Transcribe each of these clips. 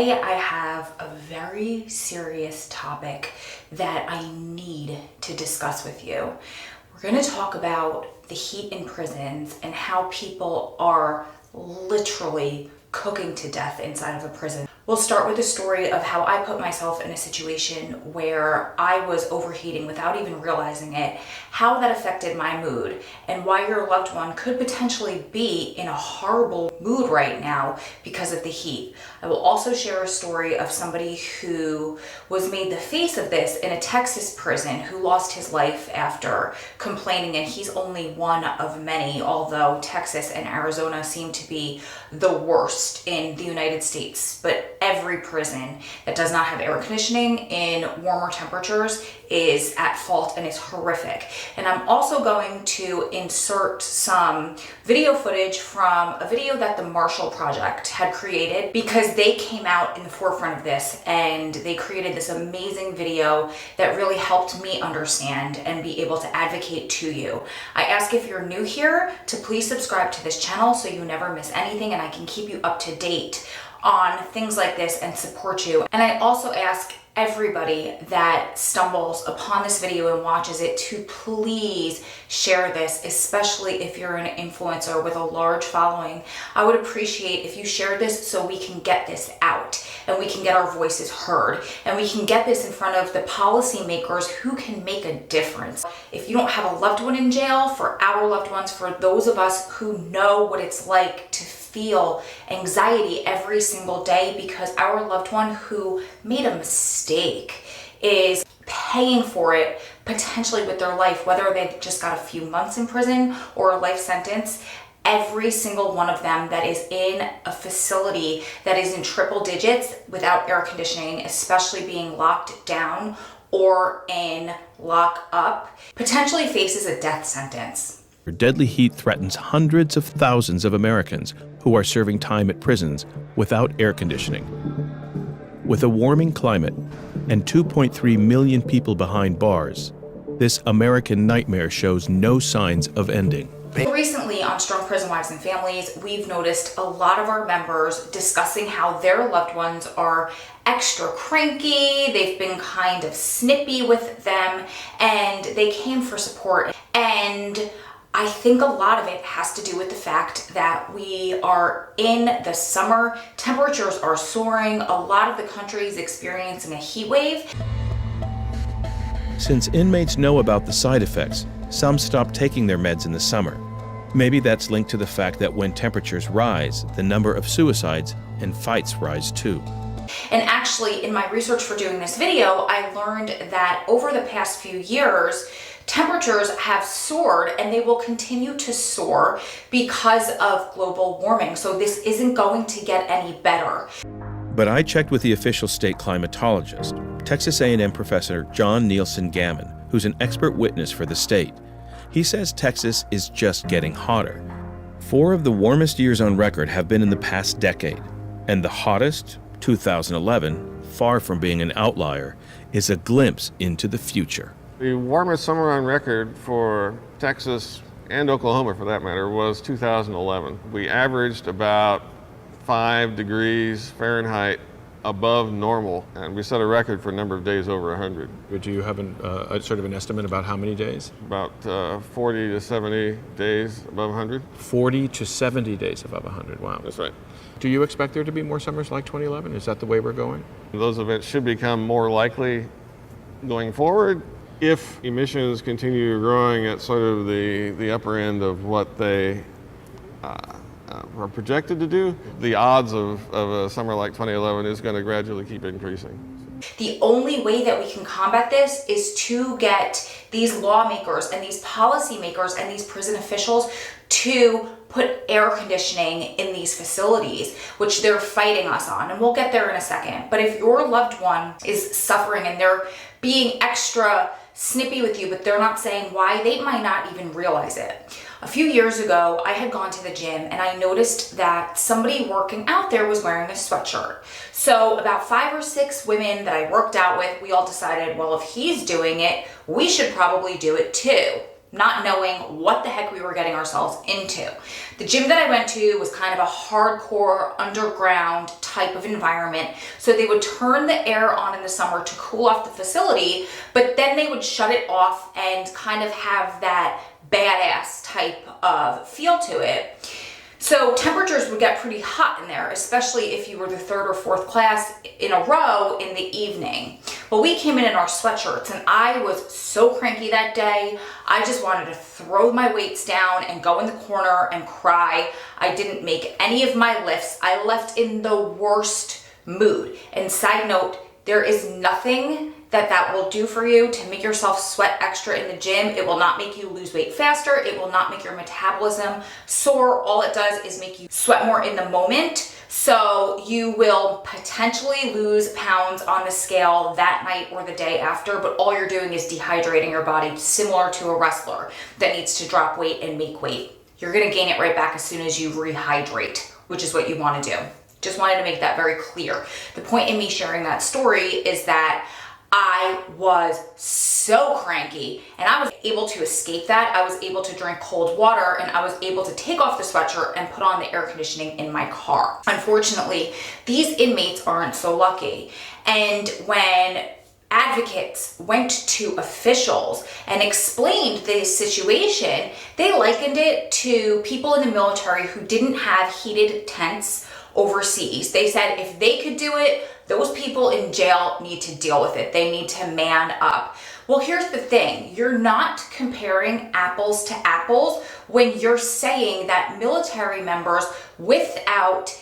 Today I have a very serious topic that I need to discuss with you. We're going to talk about the heat in prisons and how people are literally cooking to death inside of a prison. We'll start with a story of how I put myself in a situation where I was overheating without even realizing it, how that affected my mood, and why your loved one could potentially be in a horrible mood right now because of the heat. I will also share a story of somebody who was made the face of this in a Texas prison who lost his life after complaining, and he's only one of many, although Texas and Arizona seem to be the worst in the United States. But every prison that does not have air conditioning in warmer temperatures is at fault and is horrific. And I'm also going to insert some video footage from a video that the Marshall Project had created, because they came out in the forefront of this and they created this amazing video that really helped me understand and be able to advocate to you. I ask, if you're new here, to please subscribe to this channel so you never miss anything and I can keep you up to date on things like this and support you. And I also ask everybody that stumbles upon this video and watches it to please share this, especially if you're an influencer with a large following. I would appreciate if you shared this so we can get this out and we can get our voices heard and we can get this in front of the policymakers who can make a difference. If you don't have a loved one in jail, for our loved ones, for those of us who know what it's like to feel anxiety every single day because our loved one who made a mistake is paying for it potentially with their life, whether they've just got a few months in prison or a life sentence. Every single one of them that is in a facility that is in triple digits without air conditioning, especially being locked down or in lock-up, potentially faces a death sentence. Deadly heat threatens hundreds of thousands of Americans who are serving time at prisons without air conditioning. With a warming climate and 2.3 million people behind bars, this American nightmare shows no signs of ending. Recently on Strong Prison Wives and Families, we've noticed a lot of our members discussing how their loved ones are extra cranky, they've been kind of snippy with them, and they came for support. And I think a lot of it has to do with the fact that we are in the summer, temperatures are soaring, a lot of the country is experiencing a heat wave. Since inmates know about the side effects, some stop taking their meds in the summer. Maybe that's linked to the fact that when temperatures rise, the number of suicides and fights rise too. And actually, in my research for doing this video, I learned that over the past few years, temperatures have soared and they will continue to soar because of global warming. So this isn't going to get any better. But I checked with the official state climatologist, Texas A&M professor John Nielsen Gammon, who's an expert witness for the state. He says Texas is just getting hotter. 4 of the warmest years on record have been in the past decade, and the hottest, 2011, far from being an outlier, is a glimpse into the future. The warmest summer on record for Texas and Oklahoma, for that matter, was 2011. We averaged about 5 degrees Fahrenheit above normal, and we set a record for a number of days over 100. Do you have a sort of an estimate about how many days? About 40 to 70 days above 100. 40 to 70 days above 100, wow. That's right. Do you expect there to be more summers like 2011? Is that the way we're going? Those events should become more likely going forward if emissions continue growing at sort of the upper end of what they are projected to do. The odds of a summer like 2011 is going to gradually keep increasing. The only way that we can combat this is to get these lawmakers and these policymakers and these prison officials to put air conditioning in these facilities, which they're fighting us on, and we'll get there in a second. But if your loved one is suffering and they're being extra snippy with you, but they're not saying why, they might not even realize it. A few years ago, I had gone to the gym and I noticed that somebody working out there was wearing a sweatshirt. So about 5 or 6 women that I worked out with, we all decided, well, if he's doing it, we should probably do it too. not knowing what the heck we were getting ourselves into. The gym that I went to was kind of a hardcore underground type of environment. So they would turn the air on in the summer to cool off the facility, but then they would shut it off and kind of have that badass type of feel to it. So temperatures would get pretty hot in there, especially if you were the third or fourth class in a row in the evening. Well, we came in our sweatshirts and I was so cranky that day. I just wanted to throw my weights down and go in the corner and cry. I didn't make any of my lifts. I left in the worst mood. And side note, there is nothing that will do for you to make yourself sweat extra in the gym. It will not make you lose weight faster. It will not make your metabolism soar. All it does is make you sweat more in the moment. So you will potentially lose pounds on the scale that night or the day after, but all you're doing is dehydrating your body, similar to a wrestler that needs to drop weight and make weight. You're gonna gain it right back as soon as you rehydrate, which is what you wanna do. Just wanted to make that very clear. The point in me sharing that story is that I was so cranky and I was able to escape that. I was able to drink cold water and I was able to take off the sweatshirt and put on the air conditioning in my car. Unfortunately, these inmates aren't so lucky. And when advocates went to officials and explained the situation, they likened it to people in the military who didn't have heated tents overseas. They said if they could do it, those people in jail need to deal with it. They need to man up. Well, here's the thing. You're not comparing apples to apples when you're saying that military members without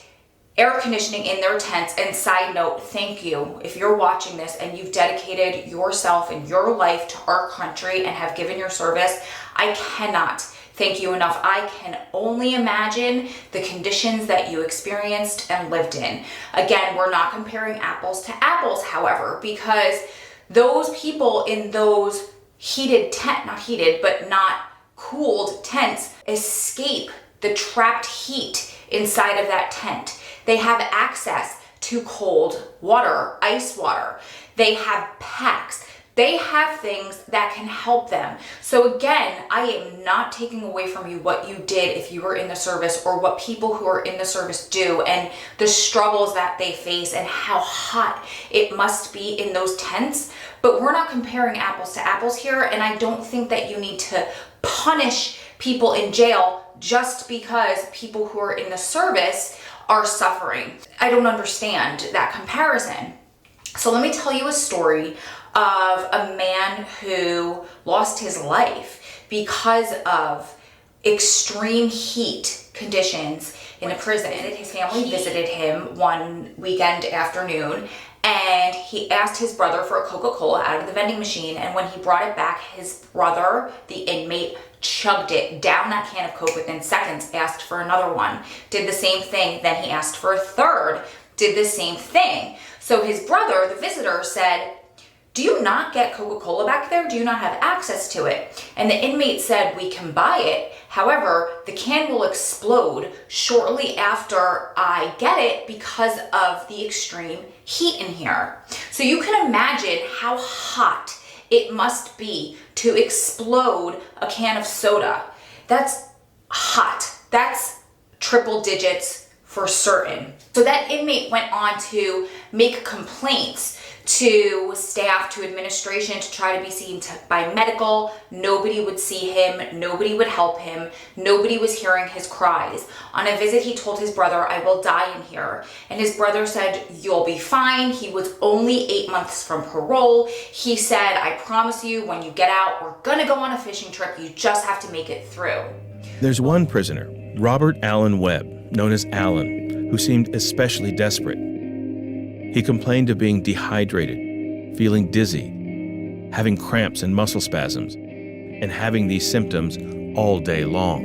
air conditioning in their tents, and side note, thank you if you're watching this and you've dedicated yourself and your life to our country and have given your service, I cannot thank you enough. I can only imagine the conditions that you experienced and lived in. Again, we're not comparing apples to apples, however, because those people in those not cooled tents escape the trapped heat inside of that tent. They have access to cold water, ice water. They have packs. They have things that can help them. So again, I am not taking away from you what you did if you were in the service or what people who are in the service do and the struggles that they face and how hot it must be in those tents. But we're not comparing apples to apples here, and I don't think that you need to punish people in jail just because people who are in the service are suffering. I don't understand that comparison. So let me tell you a story of a man who lost his life because of extreme heat conditions in a prison. His family visited him one weekend afternoon and he asked his brother for a Coca-Cola out of the vending machine, and when he brought it back, his brother, the inmate, chugged it down that can of Coke within seconds, asked for another one, did the same thing, then he asked for a third, did the same thing. So his brother, the visitor, said, "Do you not get Coca-Cola back there? Do you not have access to it?" And the inmate said, "We can buy it. However, the can will explode shortly after I get it because of the extreme heat in here." So you can imagine how hot it must be to explode a can of soda. That's hot. That's triple digits for certain. So that inmate went on to make complaints to staff, to administration, to try to be seen by medical. Nobody would see him. Nobody would help him. Nobody was hearing his cries. On a visit, he told his brother, "I will die in here." And his brother said, "You'll be fine." He was only 8 months from parole. He said, "I promise you, when you get out, we're gonna go on a fishing trip. You just have to make it through." There's one prisoner, Robert Allen Webb, known as Allen, who seemed especially desperate. He complained of being dehydrated, feeling dizzy, having cramps and muscle spasms, and having these symptoms all day long.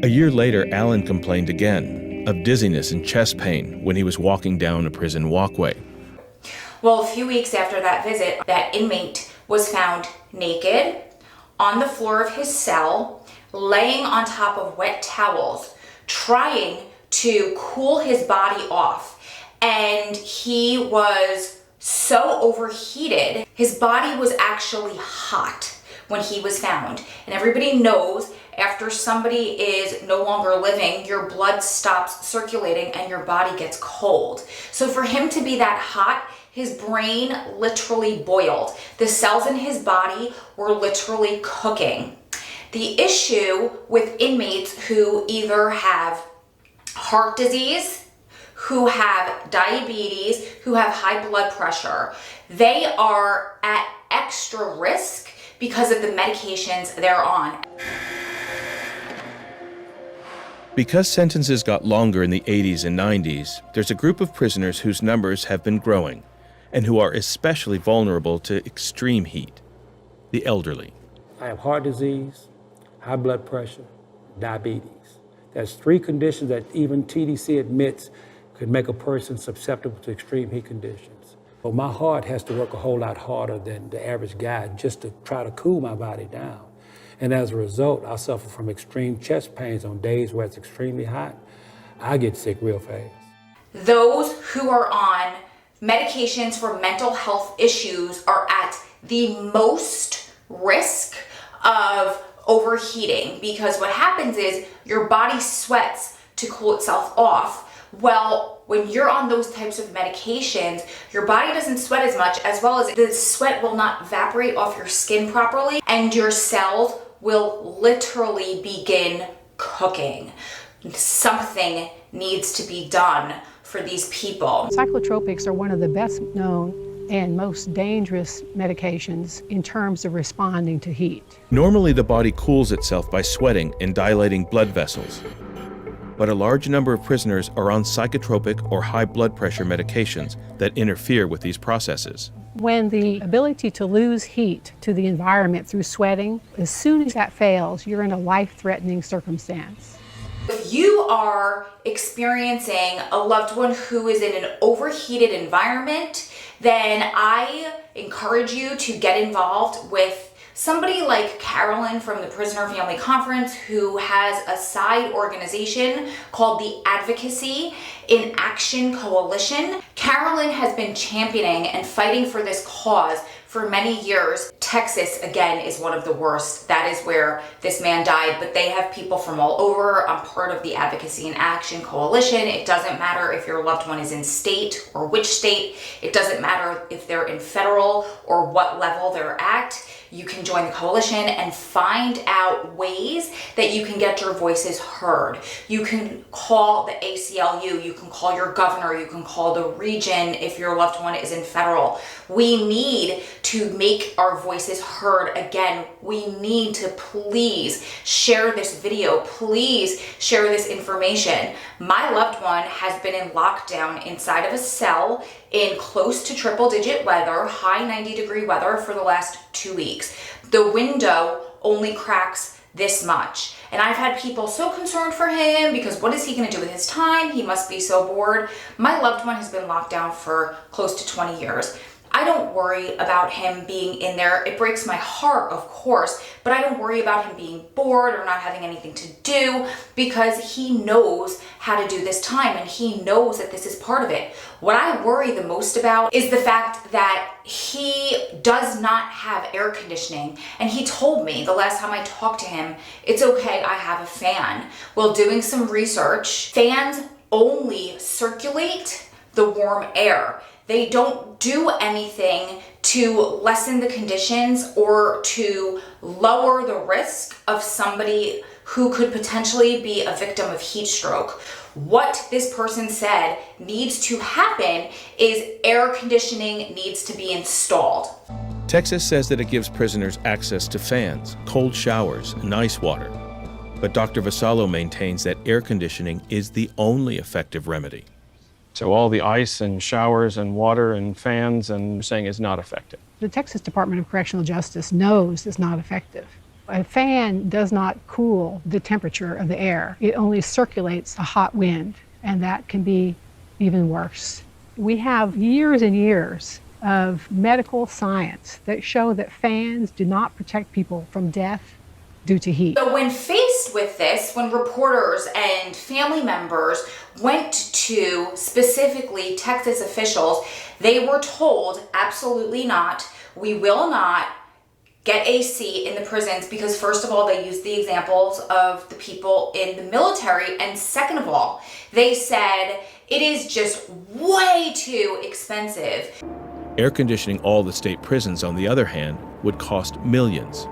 A year later, Allen complained again of dizziness and chest pain when he was walking down a prison walkway. Well, a few weeks after that visit, that inmate was found naked on the floor of his cell, laying on top of wet towels, trying to cool his body off. And he was so overheated, his body was actually hot, when he was found. And everybody knows after somebody is no longer living, your blood stops circulating and your body gets cold. So for him to be that hot, his brain literally boiled. The cells in his body were literally cooking. The issue with inmates who either have heart disease, who have diabetes, who have high blood pressure, they are at extra risk because of the medications they're on. Because sentences got longer in the 80s and 90s, there's a group of prisoners whose numbers have been growing and who are especially vulnerable to extreme heat: the elderly. I have heart disease, high blood pressure, diabetes. That's 3 conditions that even TDC admits could make a person susceptible to extreme heat conditions. But my heart has to work a whole lot harder than the average guy just to try to cool my body down. And as a result, I suffer from extreme chest pains on days where it's extremely hot. I get sick real fast. Those who are on medications for mental health issues are at the most risk of overheating, because what happens is your body sweats to cool itself off. Well, when you're on those types of medications, your body doesn't sweat as much, as well as the sweat will not evaporate off your skin properly, and your cells will literally begin cooking. Something needs to be done for these people. Psychotropics are one of the best known and most dangerous medications in terms of responding to heat. Normally, the body cools itself by sweating and dilating blood vessels. But a large number of prisoners are on psychotropic or high blood pressure medications that interfere with these processes. When the ability to lose heat to the environment through sweating, as soon as that fails, you're in a life-threatening circumstance. If you are experiencing a loved one who is in an overheated environment, then I encourage you to get involved with somebody like Carolyn from the Prisoner Family Conference, who has a side organization called the Advocacy in Action Coalition. Carolyn has been championing and fighting for this cause for many years. Texas, again, is one of the worst. That is where this man died, but they have people from all over. I'm part of the Advocacy in Action Coalition. It doesn't matter if your loved one is in state or which state. It doesn't matter if they're in federal or what level they're at. You can join the coalition and find out ways that you can get your voices heard. You can call the ACLU, you can call your governor, you can call the region if your loved one is in federal. We need to make our voices heard again. We need to please share this video, please share this information. My loved one has been in lockdown inside of a cell in close to triple-digit weather, high 90-degree weather for the last 2 weeks. The window only cracks this much. And I've had people so concerned for him because what is he going to do with his time? He must be so bored. My loved one has been locked down for close to 20 years. I don't worry about him being in there. It breaks my heart, of course, but I don't worry about him being bored or not having anything to do, because he knows how to do this time and he knows that this is part of it. What I worry the most about is the fact that he does not have air conditioning. And he told me the last time I talked to him, it's okay, I have a fan. Well, doing some research, fans only circulate the warm air. They don't do anything to lessen the conditions or to lower the risk of somebody who could potentially be a victim of heat stroke. What this person said needs to happen is air conditioning needs to be installed. Texas says that it gives prisoners access to fans, cold showers, and ice water. But Dr. Vassallo maintains that air conditioning is the only effective remedy. So all the ice and showers and water and fans and saying is not effective. The Texas Department of Correctional Justice knows it's not effective. A fan does not cool the temperature of the air. It only circulates a hot wind, and that can be even worse. We have years and years of medical science that show that fans do not protect people from death due to heat. So when faced with this, when reporters and family members went to specifically Texas officials, they were told, absolutely not, we will not get AC in the prisons because first of all, they use the examples of the people in the military, and second of all, they said it is just way too expensive. Air conditioning all the state prisons, on the other hand, would cost millions.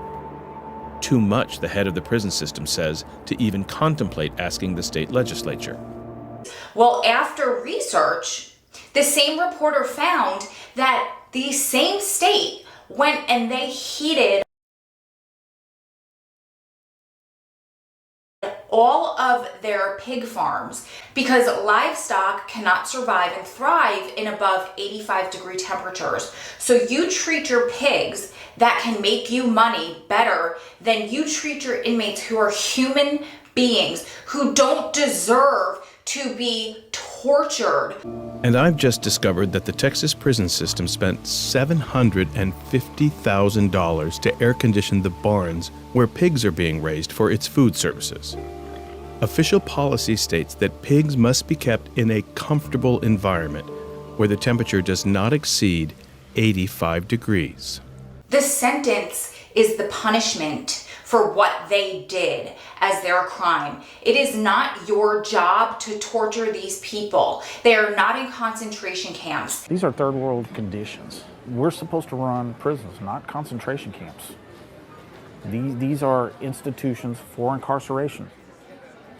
Too much, the head of the prison system says, to even contemplate asking the state legislature. Well, after research, the same reporter found that the same state went and they heated all of their pig farms because livestock cannot survive and thrive in above 85-degree temperatures. So you treat your pigs that can make you money better than you treat your inmates who are human beings who don't deserve to be tortured. And I've just discovered that the Texas prison system spent $750,000 to air condition the barns where pigs are being raised for its food services. Official policy states that pigs must be kept in a comfortable environment where the temperature does not exceed 85 degrees. The sentence is the punishment for what they did as their crime. It is not your job to torture these people. They are not in concentration camps. These are third world conditions. We're supposed to run prisons, not concentration camps. These are institutions for incarceration.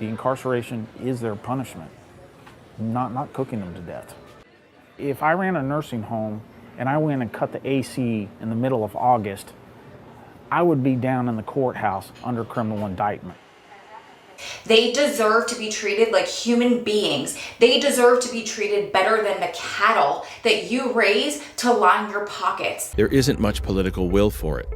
The incarceration is their punishment, not cooking them to death. If I ran a nursing home and I went and cut the AC in the middle of August, I would be down in the courthouse under criminal indictment. They deserve to be treated like human beings. They deserve to be treated better than the cattle that you raise to line your pockets. There isn't much political will for it.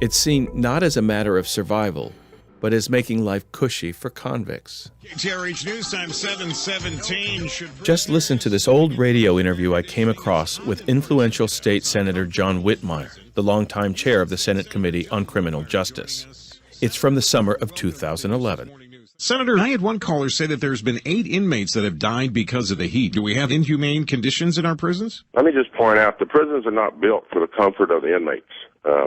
It's seen not as a matter of survival, but as making life cushy for convicts. KTRH News Time 7:17. Just listen to this old radio interview I came across with influential state Senator John Whitmire, the longtime chair of the Senate Committee on Criminal Justice. It's from the summer of 2011. Senator, I had one caller say that there's been 8 inmates that have died because of the heat. Do we have inhumane conditions in our prisons? Let me just point out, the prisons are not built for the comfort of the inmates.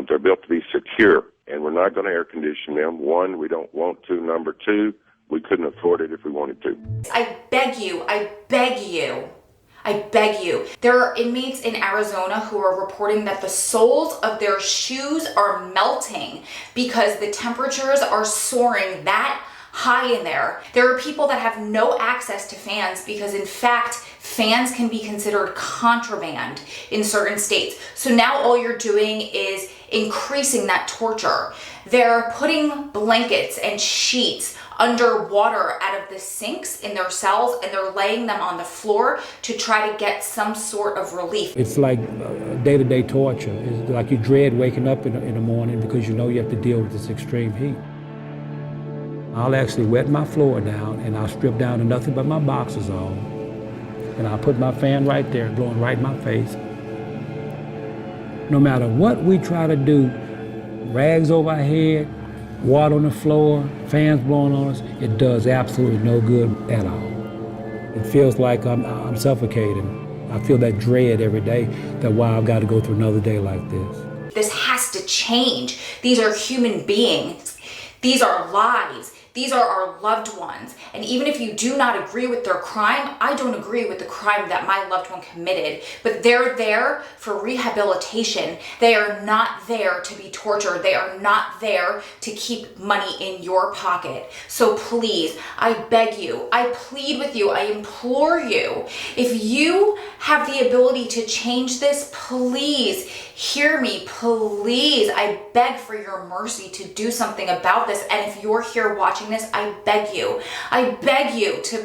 They're built to be secure, and we're not going to air condition them. One, we don't want to. Number two, we couldn't afford it if we wanted to. I beg you, I beg you, I beg you. There are inmates in Arizona who are reporting that the soles of their shoes are melting because the temperatures are soaring that high in there. There are people that have no access to fans because, in fact, fans can be considered contraband in certain states. So now all you're doing is increasing that torture. They're putting blankets and sheets under water out of the sinks in their cells, and they're laying them on the floor to try to get some sort of relief. It's like day-to-day torture. It's like you dread waking up in the morning because you know you have to deal with this extreme heat. I'll actually wet my floor down and I'll strip down to nothing but my boxers on. And I'll put my fan right there, blowing right in my face. No matter what we try to do, rags over our head, water on the floor, fans blowing on us, it does absolutely no good at all. It feels like I'm suffocating. I feel that dread every day, that why I've got to go through another day like this. This has to change. These are human beings. These are lives. These are our loved ones. And even if you do not agree with their crime, I don't agree with the crime that my loved one committed, but they're there for rehabilitation. They are not there to be tortured. They are not there to keep money in your pocket. So please, I beg you, I plead with you, I implore you, if you have the ability to change this, please hear me, please. I beg for your mercy to do something about this. And if you're here watching this, I beg you to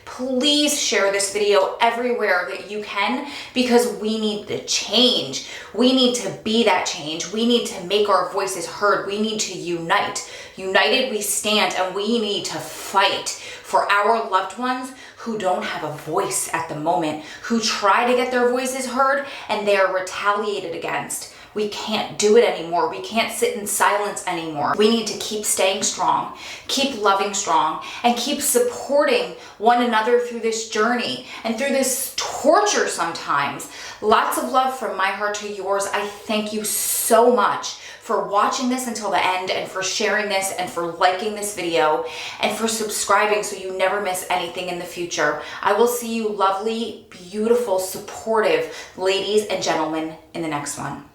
please share this video everywhere that you can, because we need the change. We need to be that change. We need to make our voices heard. We need to unite. United we stand, and we need to fight for our loved ones who don't have a voice at the moment, who try to get their voices heard and they are retaliated against. We can't do it anymore. We can't sit in silence anymore. We need to keep staying strong, keep loving strong, and keep supporting one another through this journey and through this torture sometimes. Lots of love from my heart to yours. I thank you so much for watching this until the end, and for sharing this, and for liking this video, and for subscribing so you never miss anything in the future. I will see you lovely, beautiful, supportive ladies and gentlemen in the next one.